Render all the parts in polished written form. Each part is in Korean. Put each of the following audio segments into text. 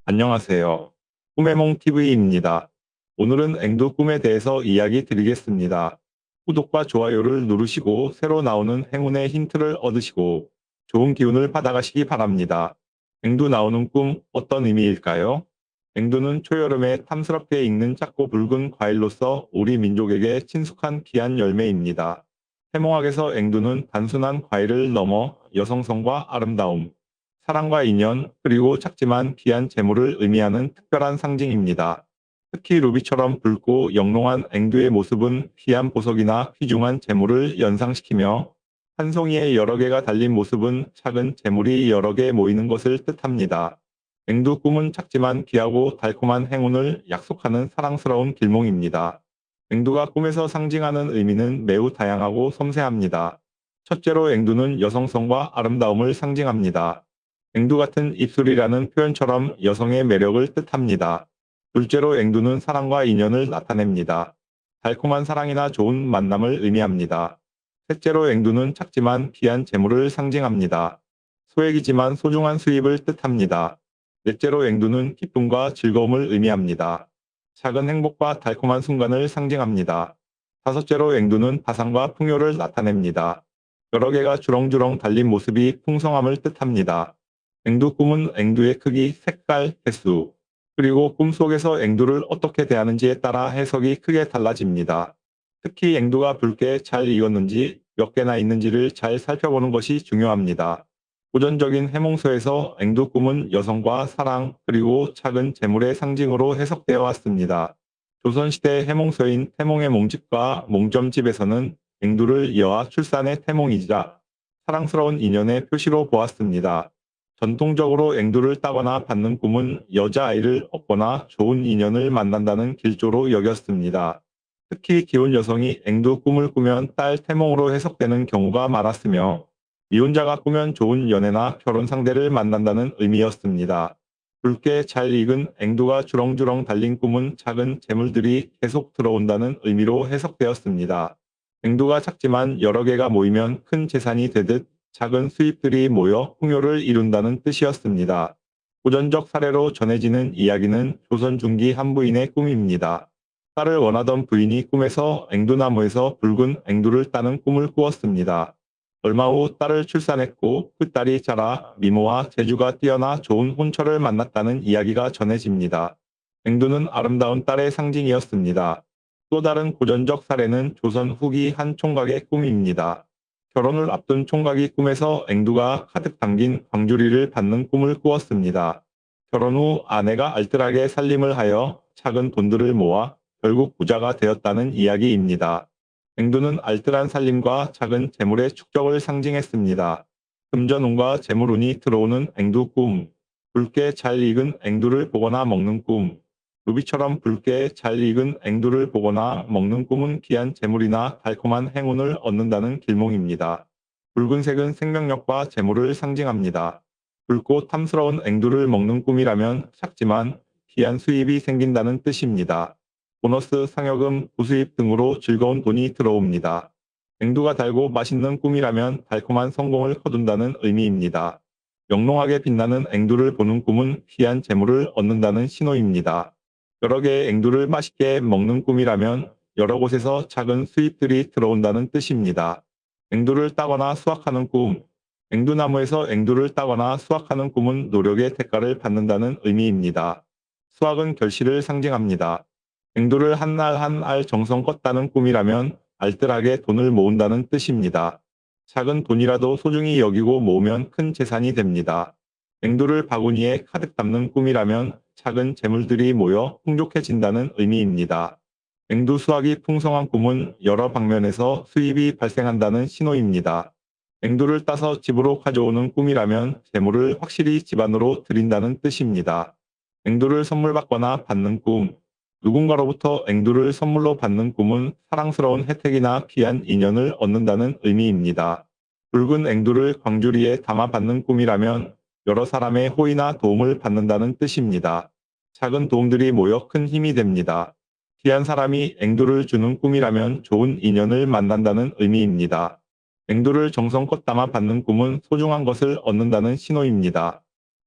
안녕하세요. 꿈해몽TV입니다. 오늘은 앵두 꿈에 대해서 이야기 드리겠습니다. 구독과 좋아요를 누르시고 새로 나오는 행운의 힌트를 얻으시고 좋은 기운을 받아가시기 바랍니다. 앵두 나오는 꿈 어떤 의미일까요? 앵두는 초여름에 탐스럽게 익는 작고 붉은 과일로서 우리 민족에게 친숙한 귀한 열매입니다. 해몽학에서 앵두는 단순한 과일을 넘어 여성성과 아름다움, 사랑과 인연, 그리고 작지만 귀한 재물을 의미하는 특별한 상징입니다. 특히 루비처럼 붉고 영롱한 앵두의 모습은 귀한 보석이나 귀중한 재물을 연상시키며, 한 송이에 여러 개가 달린 모습은 작은 재물이 여러 개 모이는 것을 뜻합니다. 앵두 꿈은 작지만 귀하고 달콤한 행운을 약속하는 사랑스러운 길몽입니다. 앵두가 꿈에서 상징하는 의미는 매우 다양하고 섬세합니다. 첫째로 앵두는 여성성과 아름다움을 상징합니다. 앵두 같은 입술이라는 표현처럼 여성의 매력을 뜻합니다. 둘째로 앵두는 사랑과 인연을 나타냅니다. 달콤한 사랑이나 좋은 만남을 의미합니다. 셋째로 앵두는 작지만 귀한 재물을 상징합니다. 소액이지만 소중한 수입을 뜻합니다. 넷째로 앵두는 기쁨과 즐거움을 의미합니다. 작은 행복과 달콤한 순간을 상징합니다. 다섯째로 앵두는 다산과 풍요를 나타냅니다. 여러 개가 주렁주렁 달린 모습이 풍성함을 뜻합니다. 앵두 꿈은 앵두의 크기, 색깔, 개수, 그리고 꿈속에서 앵두를 어떻게 대하는지에 따라 해석이 크게 달라집니다. 특히 앵두가 붉게 잘 익었는지, 몇 개나 있는지를 잘 살펴보는 것이 중요합니다. 고전적인 해몽서에서 앵두 꿈은 여성과 사랑, 그리고 작은 재물의 상징으로 해석되어 왔습니다. 조선시대 해몽서인 태몽의 몽집과 몽점집에서는 앵두를 여아 출산의 태몽이자 사랑스러운 인연의 표시로 보았습니다. 전통적으로 앵두를 따거나 받는 꿈은 여자아이를 얻거나 좋은 인연을 만난다는 길조로 여겼습니다. 특히 기혼 여성이 앵두 꿈을 꾸면 딸 태몽으로 해석되는 경우가 많았으며, 미혼자가 꾸면 좋은 연애나 결혼 상대를 만난다는 의미였습니다. 붉게 잘 익은 앵두가 주렁주렁 달린 꿈은 작은 재물들이 계속 들어온다는 의미로 해석되었습니다. 앵두가 작지만 여러 개가 모이면 큰 재산이 되듯 작은 수입들이 모여 풍요를 이룬다는 뜻이었습니다. 고전적 사례로 전해지는 이야기는 조선 중기 한 부인의 꿈입니다. 딸을 원하던 부인이 꿈에서 앵두나무에서 붉은 앵두를 따는 꿈을 꾸었습니다. 얼마 후 딸을 출산했고 그 딸이 자라 미모와 재주가 뛰어나 좋은 혼처를 만났다는 이야기가 전해집니다. 앵두는 아름다운 딸의 상징이었습니다. 또 다른 고전적 사례는 조선 후기 한 총각의 꿈입니다. 결혼을 앞둔 총각이 꿈에서 앵두가 가득 담긴 광주리를 받는 꿈을 꾸었습니다. 결혼 후 아내가 알뜰하게 살림을 하여 작은 돈들을 모아 결국 부자가 되었다는 이야기입니다. 앵두는 알뜰한 살림과 작은 재물의 축적을 상징했습니다. 금전운과 재물운이 들어오는 앵두 꿈, 붉게 잘 익은 앵두를 보거나 먹는 꿈, 루비처럼 붉게 잘 익은 앵두를 보거나 먹는 꿈은 귀한 재물이나 달콤한 행운을 얻는다는 길몽입니다. 붉은색은 생명력과 재물을 상징합니다. 붉고 탐스러운 앵두를 먹는 꿈이라면 작지만 귀한 수입이 생긴다는 뜻입니다. 보너스, 상여금, 부수입 등으로 즐거운 돈이 들어옵니다. 앵두가 달고 맛있는 꿈이라면 달콤한 성공을 거둔다는 의미입니다. 영롱하게 빛나는 앵두를 보는 꿈은 귀한 재물을 얻는다는 신호입니다. 여러 개의 앵두를 맛있게 먹는 꿈이라면 여러 곳에서 작은 수입들이 들어온다는 뜻입니다. 앵두를 따거나 수확하는 꿈, 앵두나무에서 앵두를 따거나 수확하는 꿈은 노력의 대가를 받는다는 의미입니다. 수확은 결실을 상징합니다. 앵두를 한 알 한 알 정성껏 따는 꿈이라면 알뜰하게 돈을 모은다는 뜻입니다. 작은 돈이라도 소중히 여기고 모으면 큰 재산이 됩니다. 앵두를 바구니에 가득 담는 꿈이라면 작은 재물들이 모여 풍족해진다는 의미입니다. 앵두 수확이 풍성한 꿈은 여러 방면에서 수입이 발생한다는 신호입니다. 앵두를 따서 집으로 가져오는 꿈이라면 재물을 확실히 집안으로 들인다는 뜻입니다. 앵두를 선물 받거나 받는 꿈, 누군가로부터 앵두를 선물로 받는 꿈은 사랑스러운 혜택이나 귀한 인연을 얻는다는 의미입니다. 붉은 앵두를 광주리에 담아 받는 꿈이라면 여러 사람의 호의나 도움을 받는다는 뜻입니다. 작은 도움들이 모여 큰 힘이 됩니다. 귀한 사람이 앵두를 주는 꿈이라면 좋은 인연을 만난다는 의미입니다. 앵두를 정성껏 담아 받는 꿈은 소중한 것을 얻는다는 신호입니다.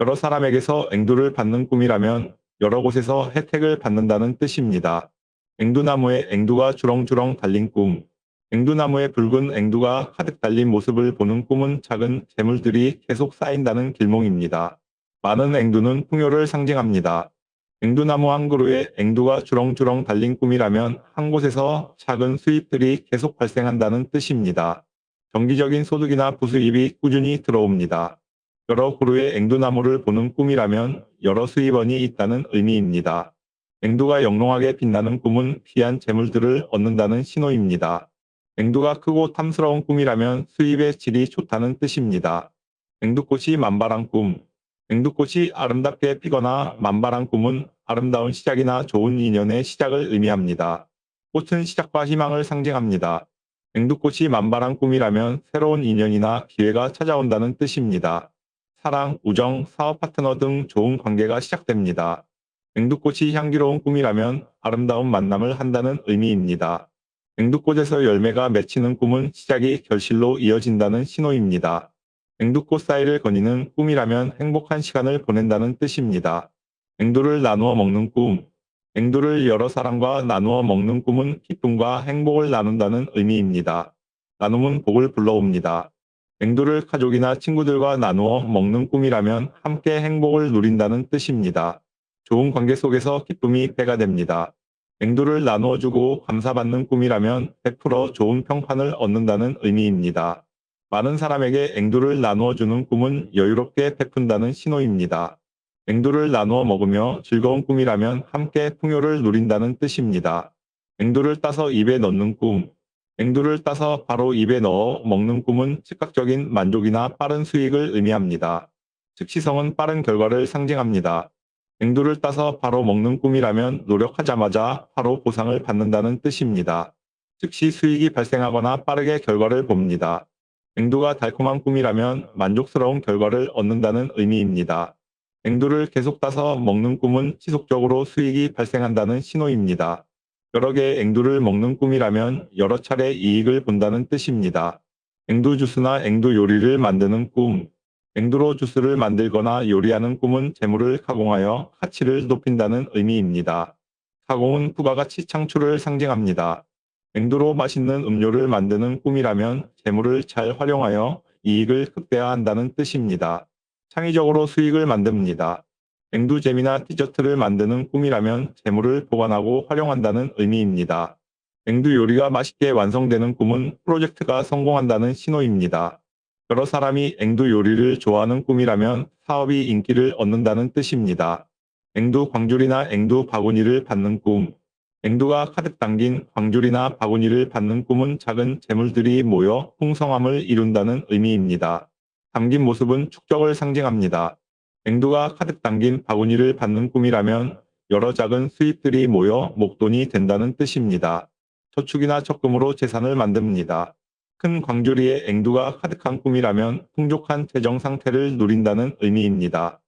여러 사람에게서 앵두를 받는 꿈이라면 여러 곳에서 혜택을 받는다는 뜻입니다. 앵두나무에 앵두가 주렁주렁 달린 꿈. 앵두나무에 붉은 앵두가 가득 달린 모습을 보는 꿈은 작은 재물들이 계속 쌓인다는 길몽입니다. 많은 앵두는 풍요를 상징합니다. 앵두나무 한 그루에 앵두가 주렁주렁 달린 꿈이라면 한 곳에서 작은 수입들이 계속 발생한다는 뜻입니다. 정기적인 소득이나 부수입이 꾸준히 들어옵니다. 여러 그루의 앵두나무를 보는 꿈이라면 여러 수입원이 있다는 의미입니다. 앵두가 영롱하게 빛나는 꿈은 귀한 재물들을 얻는다는 신호입니다. 앵두가 크고 탐스러운 꿈이라면 수입의 질이 좋다는 뜻입니다. 앵두꽃이 만발한 꿈. 앵두꽃이 아름답게 피거나 만발한 꿈은 아름다운 시작이나 좋은 인연의 시작을 의미합니다. 꽃은 시작과 희망을 상징합니다. 앵두꽃이 만발한 꿈이라면 새로운 인연이나 기회가 찾아온다는 뜻입니다. 사랑, 우정, 사업 파트너 등 좋은 관계가 시작됩니다. 앵두꽃이 향기로운 꿈이라면 아름다운 만남을 한다는 의미입니다. 앵두꽃에서 열매가 맺히는 꿈은 시작이 결실로 이어진다는 신호입니다. 앵두꽃 사이를 거니는 꿈이라면 행복한 시간을 보낸다는 뜻입니다. 앵두를 나누어 먹는 꿈. 앵두를 여러 사람과 나누어 먹는 꿈은 기쁨과 행복을 나눈다는 의미입니다. 나눔은 복을 불러옵니다. 앵두를 가족이나 친구들과 나누어 먹는 꿈이라면 함께 행복을 누린다는 뜻입니다. 좋은 관계 속에서 기쁨이 배가 됩니다. 앵두를 나누어 주고 감사받는 꿈이라면 100% 좋은 평판을 얻는다는 의미입니다. 많은 사람에게 앵두를 나누어 주는 꿈은 여유롭게 베푼다는 신호입니다. 앵두를 나누어 먹으며 즐거운 꿈이라면 함께 풍요를 누린다는 뜻입니다. 앵두를 따서 입에 넣는 꿈. 앵두를 따서 바로 입에 넣어 먹는 꿈은 즉각적인 만족이나 빠른 수익을 의미합니다. 즉시성은 빠른 결과를 상징합니다. 앵두를 따서 바로 먹는 꿈이라면 노력하자마자 바로 보상을 받는다는 뜻입니다. 즉시 수익이 발생하거나 빠르게 결과를 봅니다. 앵두가 달콤한 꿈이라면 만족스러운 결과를 얻는다는 의미입니다. 앵두를 계속 따서 먹는 꿈은 지속적으로 수익이 발생한다는 신호입니다. 여러 개의 앵두를 먹는 꿈이라면 여러 차례 이익을 본다는 뜻입니다. 앵두 주스나 앵두 요리를 만드는 꿈. 앵두로 주스를 만들거나 요리하는 꿈은 재물을 가공하여 가치를 높인다는 의미입니다. 가공은 부가가치 창출을 상징합니다. 앵두로 맛있는 음료를 만드는 꿈이라면 재물을 잘 활용하여 이익을 극대화한다는 뜻입니다. 창의적으로 수익을 만듭니다. 앵두잼이나 디저트를 만드는 꿈이라면 재물을 보관하고 활용한다는 의미입니다. 앵두 요리가 맛있게 완성되는 꿈은 프로젝트가 성공한다는 신호입니다. 여러 사람이 앵두 요리를 좋아하는 꿈이라면 사업이 인기를 얻는다는 뜻입니다. 앵두 광줄이나 앵두 바구니를 받는 꿈. 앵두가 가득 담긴 광줄이나 바구니를 받는 꿈은 작은 재물들이 모여 풍성함을 이룬다는 의미입니다. 담긴 모습은 축적을 상징합니다. 앵두가 가득 담긴 바구니를 받는 꿈이라면 여러 작은 수입들이 모여 목돈이 된다는 뜻입니다. 저축이나 적금으로 재산을 만듭니다. 큰 광주리에 앵두가 가득한 꿈이라면 풍족한 재정 상태를 누린다는 의미입니다.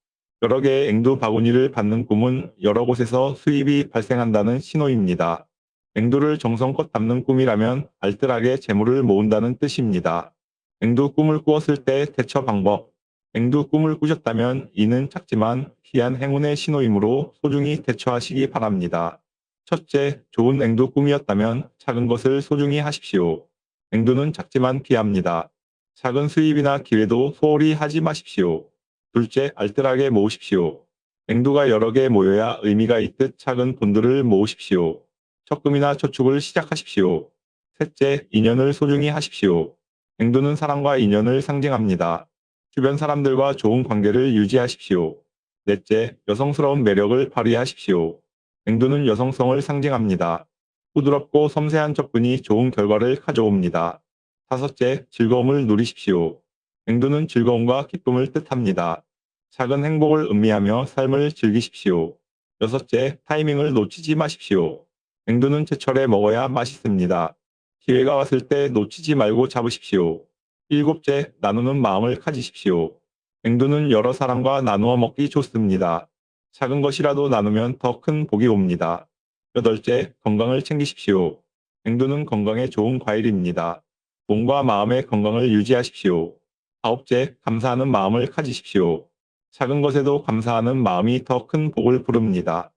여러 개의 앵두 바구니를 받는 꿈은 여러 곳에서 수입이 발생한다는 신호입니다. 앵두를 정성껏 담는 꿈이라면 알뜰하게 재물을 모은다는 뜻입니다. 앵두 꿈을 꾸었을 때 대처 방법. 앵두 꿈을 꾸셨다면 이는 작지만 귀한 행운의 신호이므로 소중히 대처하시기 바랍니다. 첫째, 좋은 앵두 꿈이었다면 작은 것을 소중히 하십시오. 앵두는 작지만 귀합니다. 작은 수입이나 기회도 소홀히 하지 마십시오. 둘째, 알뜰하게 모으십시오. 앵두가 여러 개 모여야 의미가 있듯 작은 돈들을 모으십시오. 적금이나 저축을 시작하십시오. 셋째, 인연을 소중히 하십시오. 앵두는 사랑과 인연을 상징합니다. 주변 사람들과 좋은 관계를 유지하십시오. 넷째, 여성스러운 매력을 발휘하십시오. 앵두는 여성성을 상징합니다. 부드럽고 섬세한 접근이 좋은 결과를 가져옵니다. 다섯째, 즐거움을 누리십시오. 앵두는 즐거움과 기쁨을 뜻합니다. 작은 행복을 음미하며 삶을 즐기십시오. 여섯째, 타이밍을 놓치지 마십시오. 앵두는 제철에 먹어야 맛있습니다. 기회가 왔을 때 놓치지 말고 잡으십시오. 일곱째, 나누는 마음을 가지십시오. 앵두는 여러 사람과 나누어 먹기 좋습니다. 작은 것이라도 나누면 더 큰 복이 옵니다. 여덟째, 건강을 챙기십시오. 앵두는 건강에 좋은 과일입니다. 몸과 마음의 건강을 유지하십시오. 아홉째, 감사하는 마음을 가지십시오. 작은 것에도 감사하는 마음이 더 큰 복을 부릅니다.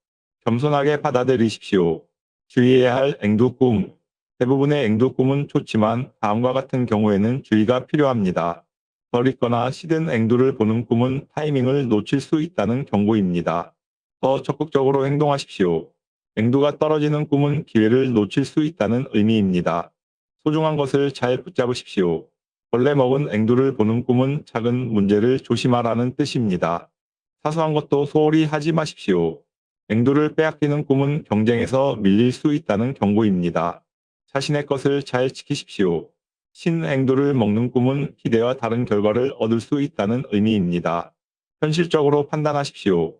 겸손하게 받아들이십시오. 주의해야 할 앵두 꿈. 대부분의 앵두 꿈은 좋지만 다음과 같은 경우에는 주의가 필요합니다. 덜 익거나 시든 앵두를 보는 꿈은 타이밍을 놓칠 수 있다는 경고입니다. 더 적극적으로 행동하십시오. 앵두가 떨어지는 꿈은 기회를 놓칠 수 있다는 의미입니다. 소중한 것을 잘 붙잡으십시오. 벌레 먹은 앵두를 보는 꿈은 작은 문제를 조심하라는 뜻입니다. 사소한 것도 소홀히 하지 마십시오. 앵두를 빼앗기는 꿈은 경쟁에서 밀릴 수 있다는 경고입니다. 자신의 것을 잘 지키십시오. 신앵두를 먹는 꿈은 기대와 다른 결과를 얻을 수 있다는 의미입니다. 현실적으로 판단하십시오.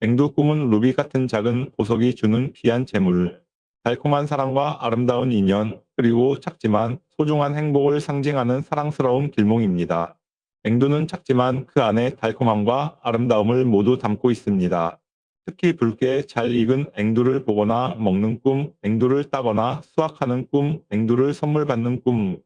앵두 꿈은 루비 같은 작은 보석이 주는 귀한 재물, 달콤한 사랑과 아름다운 인연, 그리고 작지만 소중한 행복을 상징하는 사랑스러운 길몽입니다. 앵두는 작지만 그 안에 달콤함과 아름다움을 모두 담고 있습니다. 특히 붉게 잘 익은 앵두를 보거나 먹는 꿈, 앵두를 따거나 수확하는 꿈, 앵두를 선물 받는 꿈,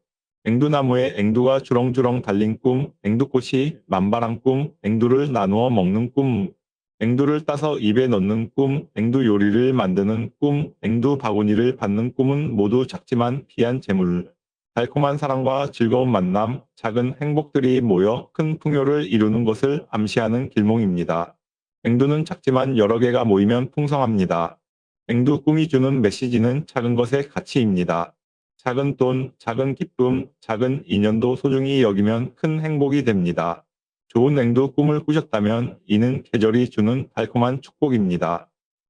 앵두나무에 앵두가 주렁주렁 달린 꿈, 앵두꽃이 만발한 꿈, 앵두를 나누어 먹는 꿈, 앵두를 따서 입에 넣는 꿈, 앵두 요리를 만드는 꿈, 앵두 바구니를 받는 꿈은 모두 작지만 귀한 재물, 달콤한 사랑과 즐거운 만남, 작은 행복들이 모여 큰 풍요를 이루는 것을 암시하는 길몽입니다. 앵두는 작지만 여러 개가 모이면 풍성합니다. 앵두 꿈이 주는 메시지는 작은 것의 가치입니다. 작은 돈, 작은 기쁨, 작은 인연도 소중히 여기면 큰 행복이 됩니다. 좋은 앵두 꿈을 꾸셨다면 이는 계절이 주는 달콤한 축복입니다.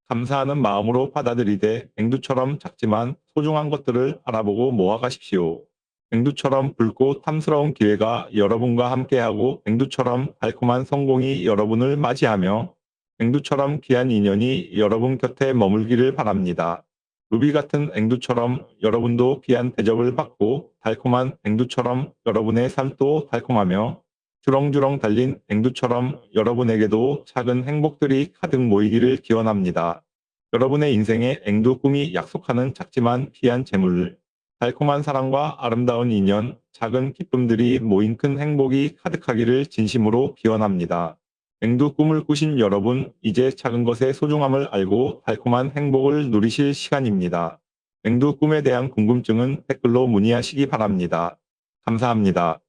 감사하는 마음으로 받아들이되 앵두처럼 작지만 소중한 것들을 알아보고 모아가십시오. 앵두처럼 붉고 탐스러운 기회가 여러분과 함께하고 앵두처럼 달콤한 성공이 여러분을 맞이하며 앵두처럼 귀한 인연이 여러분 곁에 머물기를 바랍니다. 루비 같은 앵두처럼 여러분도 귀한 대접을 받고 달콤한 앵두처럼 여러분의 삶도 달콤하며 주렁주렁 달린 앵두처럼 여러분에게도 작은 행복들이 가득 모이기를 기원합니다. 여러분의 인생에 앵두 꿈이 약속하는 작지만 귀한 재물, 달콤한 사랑과 아름다운 인연, 작은 기쁨들이 모인 큰 행복이 가득하기를 진심으로 기원합니다. 앵두 꿈을 꾸신 여러분, 이제 작은 것의 소중함을 알고 달콤한 행복을 누리실 시간입니다. 앵두 꿈에 대한 궁금증은 댓글로 문의하시기 바랍니다. 감사합니다.